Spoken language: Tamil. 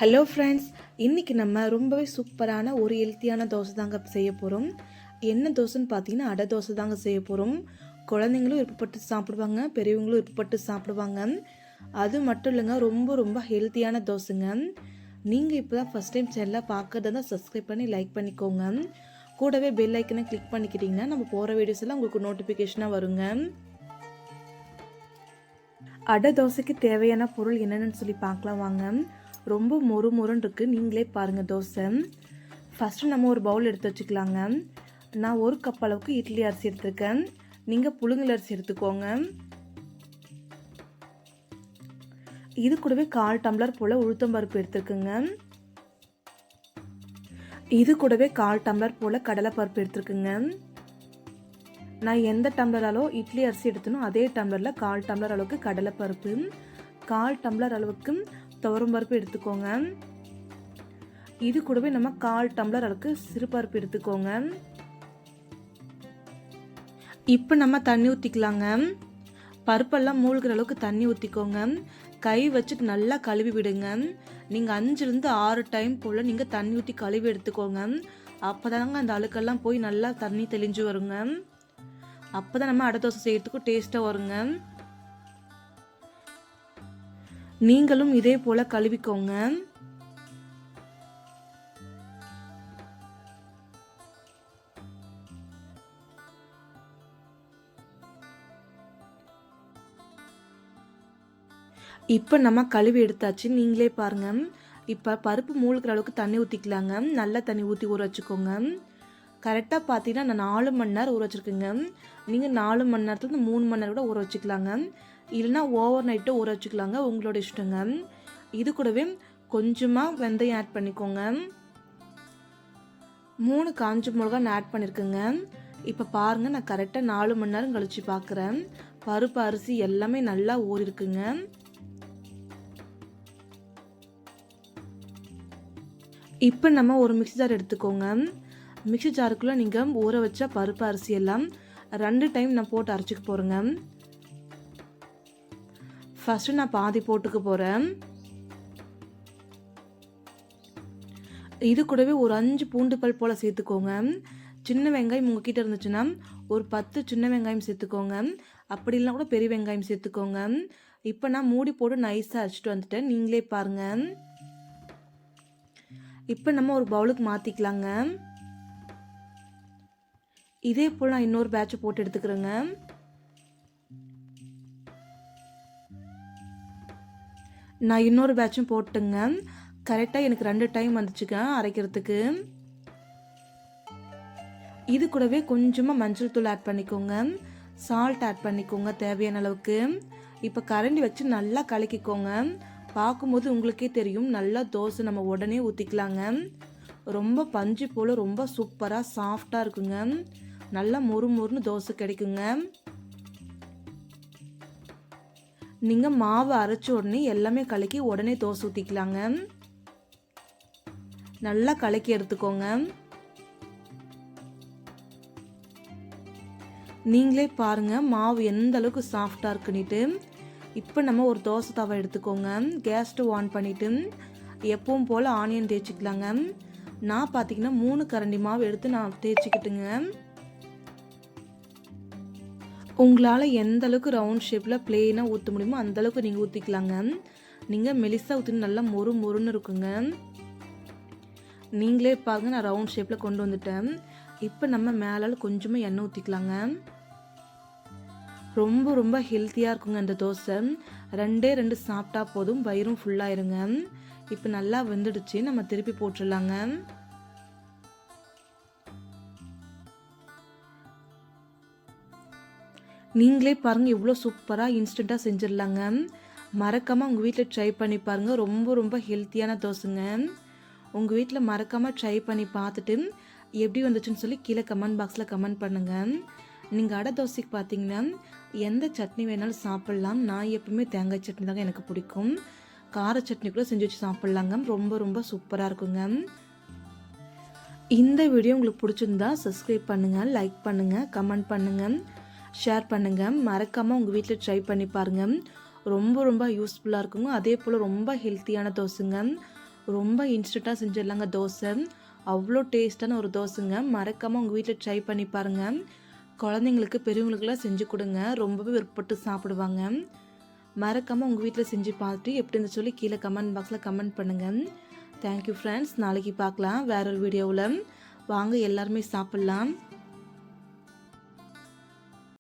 ஹலோ ஃப்ரெண்ட்ஸ், இன்றைக்கி நம்ம ரொம்பவே சூப்பரான ஒரு ஹெல்த்தியான தோசை தாங்க செய்ய போகிறோம். என்ன தோசைன்னு பார்த்தீங்கன்னா அடை தோசை தாங்க செய்ய போகிறோம். குழந்தைங்களும் விருப்பப்பட்டு சாப்பிடுவாங்க, பெரியவங்களும் விருப்பப்பட்டு சாப்பிடுவாங்க. அது மட்டும் இல்லைங்க, ரொம்ப ரொம்ப ஹெல்த்தியான தோசைங்க. நீங்கள் இப்போ தான் ஃபஸ்ட் டைம் சேனலை பார்க்கறதா இருந்தால் சப்ஸ்கிரைப் பண்ணி லைக் பண்ணிக்கோங்க. கூடவே பெல் ஐக்கனை கிளிக் பண்ணிக்கிட்டிங்கன்னா நம்ம போகிற வீடியோஸ் எல்லாம் உங்களுக்கு நோட்டிஃபிகேஷனாக வருங்க. அடை தோசைக்கு தேவையான பொருள் என்னென்னு சொல்லி பார்க்கலாம் வாங்க. ரொம்ப மொறு மொறுன்னு இருக்குது, நீங்களே பாருங்கள் தோசை. ஃபஸ்ட்டு நம்ம ஒரு பவுல் எடுத்து வச்சுக்கலாங்க. நான் 1 கப் அளவுக்கு இட்லி அரிசி எடுத்துருக்கேன். நீங்கள் புழுங்கல் அரிசி எடுத்துக்கோங்க. இது கூடவே 1/4 டம்ளர் போல் உளுத்தம்பருப்பு எடுத்துருக்குங்க. இது கூடவே 1/4 டம்ளர் போல் கடலைப்பருப்பு எடுத்துருக்குங்க. நான் எந்த டம்ளராலோ இட்லி அரிசி எடுத்தனோ அதே டம்ளரில் 1/4 டம்ளர் அளவுக்கு கடலைப்பருப்பு, 1/4 டம்ளர் அளவுக்கு துவரம்பருப்பு எடுத்துக்கோங்க. இது கூடவே நம்ம 1/4 டம்ளர் அளவுக்கு சிறுபருப்பு எடுத்துக்கோங்க. இப்போ நம்ம தண்ணி ஊற்றிக்கலாங்க. பருப்பெல்லாம் மூழ்கிற அளவுக்கு தண்ணி ஊற்றிக்கோங்க. கை வச்சுட்டு நல்லா கழுவி விடுங்க. நீங்கள் 5லேருந்து 6 டைம் போல் நீங்கள் தண்ணி ஊற்றி கழுவி எடுத்துக்கோங்க. அப்போ தாங்க அந்த அழுக்கெல்லாம் போய் நல்லா தண்ணி தெளிஞ்சு வருங்க. அப்போ தான் நம்ம அடை தோசை செய்யறதுக்கும் டேஸ்ட்டாக வருங்க. நீங்களும் இதே போல் கழுவிக்கோங்க. இப்போ நம்ம கழுவி எடுத்தாச்சு, நீங்களே பாருங்கள். இப்போ பருப்பு மூழ்கிற அளவுக்கு தண்ணி ஊற்றிக்கலாங்க. நல்லா தண்ணி ஊற்றி ஊற வச்சுக்கோங்க. கரெக்டாக பார்த்தீங்கன்னா நான் 4 மணி நேரம் ஊற வச்சுருக்கேங்க. நீங்கள் 4 மணி நேரத்துலேருந்து 3 மணி நேரம் கூட ஊற வச்சுக்கலாங்க. இல்லைனா ஓவர் நைட்டு ஊற வச்சுக்கலாங்க, உங்களோட இஷ்டங்க. இது கூடவே கொஞ்சமாக வெந்தயம் ஆட் பண்ணிக்கோங்க. 3 காஞ்ச மிளகா நான் ஆட் பண்ணியிருக்கேங்க. இப்போ பாருங்கள், நான் கரெக்டாக 4 மணி நேரம் கழித்து பார்க்குறேன். பருப்பு அரிசி எல்லாமே நல்லா ஊறிருக்குங்க. இப்போ நம்ம ஒரு மிக்ஸி ஜார் எடுத்துக்கோங்க. மிக்ஸி ஜாருக்குள்ளே நீங்கள் ஊற வச்ச பருப்பு அரிசி எல்லாம் 2 டைம் நான் போட்டு அரைச்சிக்க போகிறேங்க. ஃபஸ்ட்டு நான் பாதி போட்டுக்க போகிறேன். இது கூடவே ஒரு 5 பூண்டு பல் போல் சேர்த்துக்கோங்க. சின்ன வெங்காயம் உங்ககிட்ட இருந்துச்சுன்னா ஒரு 10 சின்ன வெங்காயம் சேர்த்துக்கோங்க. அப்படி இல்லைனா கூட பெரிய வெங்காயம் சேர்த்துக்கோங்க. இப்போ நான் மூடி போட்டு நைஸாக அரைச்சிட்டு வந்துட்டேன், நீங்களே பாருங்கள். இப்போ நம்ம ஒரு பவுலுக்கு மாற்றிக்கலாங்க. இதே போல் நான் இன்னொரு பேட்சை போட்டு எடுத்துக்கிறேங்க. நான் இன்னொரு பேட்சும் போட்டுங்க. கரெக்டாக எனக்கு 2 டைம் வந்துச்சுங்க அரைக்கிறதுக்கு. இது கூடவே கொஞ்சமாக மஞ்சள் தூள் ஆட் பண்ணிக்கோங்க, சால்ட் ஆட் பண்ணிக்கோங்க தேவையான அளவுக்கு. இப்போ கரண்டி வச்சு நல்லா கலக்கிக்கோங்க. பார்க்கும்போது உங்களுக்கே தெரியும், நல்லா தோசை நம்ம உடனே ஊற்றிக்கலாங்க. ரொம்ப பஞ்சு போல் ரொம்ப சூப்பராக சாஃப்டாக இருக்குங்க. நல்லா மொறு மொறுன்னு தோசை கிடைக்குங்க. நீங்கள் மாவு அரைச்ச உடனே எல்லாமே கலக்கி உடனே தோசை ஊற்றிக்கலாங்க. நல்லா கலக்கி எடுத்துக்கோங்க. நீங்களே பாருங்கள் மாவு எந்த அளவுக்கு சாஃப்டாக இருக்குன்னுட்டு. இப்போ நம்ம ஒரு தோசை தவா எடுத்துக்கோங்க. கேஸ் ஸ்டவ் ஆன் பண்ணிவிட்டு எப்பவும் போல் ஆனியன் தேய்ச்சிக்கலாங்க. நான் பார்த்தீங்கன்னா 3 கரண்டி மாவு எடுத்து நான் தேய்ச்சிக்கிட்டுங்க. உங்களால் எந்த அளவுக்கு ரவுண்ட் ஷேப்பில் பிளெயினாக ஊற்ற முடியுமோ அந்தளவுக்கு நீங்கள் ஊற்றிக்கலாங்க. நீங்கள் மெலிசாக ஊற்றினா நல்லா மொறு மொறுன்னு இருக்குங்க. நீங்களே பாருங்க, நான் ரவுண்ட் ஷேப்பில் கொண்டு வந்துட்டேன். இப்போ நம்ம மேலால் கொஞ்சமாக எண்ணெய் ஊற்றிக்கலாங்க. ரொம்ப ரொம்ப ஹெல்த்தியாக இருக்குங்க இந்த தோசை. 2 சாப்பிட்டா போதும், வயிறும் ஃபுல்லாயிருங்க. இப்போ நல்லா வெந்துடுச்சு, நம்ம திருப்பி போட்டுடலாங்க. நீங்களே பாருங்கள், இவ்வளோ சூப்பராக இன்ஸ்டண்ட்டாக செஞ்சிடலாங்க. மறக்காமல் உங்கள் வீட்டில் ட்ரை பண்ணி பாருங்கள். ரொம்ப ரொம்ப ஹெல்த்தியான தோசைங்க. உங்கள் வீட்டில் மறக்காமல் ட்ரை பண்ணி பார்த்துட்டு எப்படி வந்துச்சுன்னு சொல்லி கீழே கமெண்ட் பாக்ஸில் கமெண்ட் பண்ணுங்கள். நீங்கள் அடை தோசைக்கு பார்த்தீங்கன்னா எந்த சட்னி வேணாலும் சாப்பிட்லாம். நான் எப்பவுமே தேங்காய் சட்னி தாங்க எனக்கு பிடிக்கும். கார சட்னி கூட செஞ்சு வச்சு சாப்பிட்லாங்க. ரொம்ப ரொம்ப சூப்பராக இருக்குங்க. இந்த வீடியோ உங்களுக்கு பிடிச்சிருந்தா சப்ஸ்கிரைப் பண்ணுங்கள், லைக் பண்ணுங்கள், கமெண்ட் பண்ணுங்கள், ஷேர் பண்ணுங்கள். மறக்காமல் உங்கள் வீட்டில் ட்ரை பண்ணி பாருங்கள். ரொம்ப ரொம்ப யூஸ்ஃபுல்லாக இருக்குங்க. அதே போல் ரொம்ப ஹெல்த்தியான தோசைங்க. ரொம்ப இன்ஸ்டண்ட்டாக செஞ்சிடலாங்க தோசை. அவ்வளோ டேஸ்ட்டான ஒரு தோசைங்க. மறக்காமல் உங்கள் வீட்டில் ட்ரை பண்ணி பாருங்கள். குழந்தைங்களுக்கு பெரியவங்களுக்கெல்லாம் செஞ்சு கொடுங்க. ரொம்பவே விருப்பப்பட்டு சாப்பிடுவாங்க. மறக்காமல் உங்கள் வீட்டில் செஞ்சு பார்த்துட்டு எப்படின்னு சொல்லி கீழே கமெண்ட் பாக்ஸில் கமெண்ட் பண்ணுங்கள். Thank you friends. நாளைக்கு பார்க்கலாம் வேற ஒரு வீடியோவில். வாங்க எல்லாருமே சாப்பிட்லாம்.